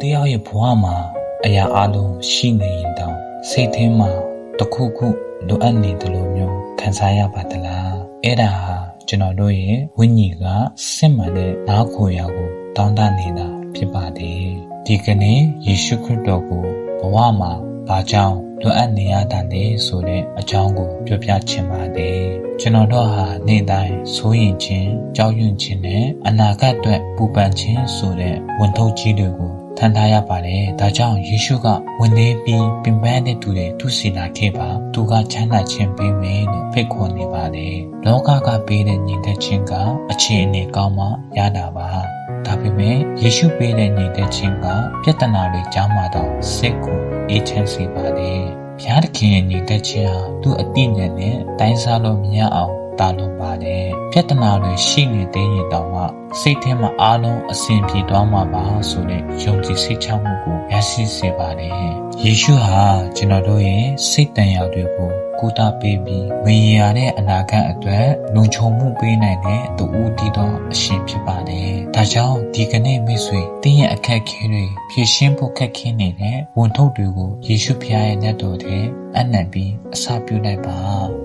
တရားရဲ့ဘဝမှာအရာအလုံးရှိနေရင်တောင်စိတ်ထဲမှာတစ်ခုခုလိုအပ်နေတယ်လို့မျိုးခံစားရပါသလားအဲ့ဒါဟာကျွန်တော်တို့ရဲ့ဝိညာဉ်ကစစ်မှန်တဲ့နားခိုရာကိုတောင်းတနေတာဖြစ်ပါတယ်ဒီကနေ့ယေရှုခရစ်တော်ကိုဘဝမှာဘာကြောင့်လိုအပ်နေရတာလဲဆိုတဲ့အကြောင်းကိုပြောပြချင်ပါတယ်ကျွန်တော်တို့ဟာနေ့တိုင်းစိုးရိမ်ခြင်းကြောက်ရွံ့ခြင်းနဲ့အနာဂတ်အတွက်ပူပန်ခြင်းဆိုတဲ့ဝန်ထုတ်ကြီးတွေကိုထမ်းထားရပါတယ်ဒါကြောင့်ယေရှုကဝန်လေးပြီးပင်ပန်းတဲ့သူတွေသူစီလာခဲ့ပါသူကချမ်းသာခြင်းပေးမယ်လို့ဖိတ်ခေါ်နေပါတယ်လောကကပေးတဲ့ညီတဲ့ခြင်းကအခြေအနေကောင်းမှရတာပါဒါပေမဲ့ယေရှုပေးတဲ့ညီတဲ့ခြင်းကပြဿနာတွေကြားမှာတော့စိတ်ကိုအေးချမ်းစေပါတယ်ဘုရားသခင်ရဲ့ညီတဲ့ခြင်းဟာသူ့အတိညာဉ်နဲ့တိုင်းစားလို့မရအောင်တာလို့ပါတယ်ပြဿနာတွေရှိနေတဲ့ရင်တောင်မှစိတ်ထဲမှာအားလုံးအစဉ်ပြေသွားမှာပါဆိုတဲ့ယုံကြည်စိတ်ချမှုကိုရရှိစေပါတယ်ယေရှုဟာကျွန်တော်တို့ရဲ့စိတ်တန်ရာတွေကိုကုသပေးပြီးမရေရာတဲ့အနာဂတ်အတွက်လုံခြုံမှုပေးနိုင်တဲ့တူဦးတည်သောအရှင်ဖြစ်ပါတယ်ဒါကြောင့်ဒီကနေ့မိတ်ဆွေတင်းရဲ့အခက်အခဲတွေဖြေရှင်းဖို့ခက်ခဲနေတဲ့ဝန်ထုတ်တွေကိုယေရှုဖခင်ရဲ့လက်တော်ထဲအနံ့ပြီးအစာပြုလိုက်ပါ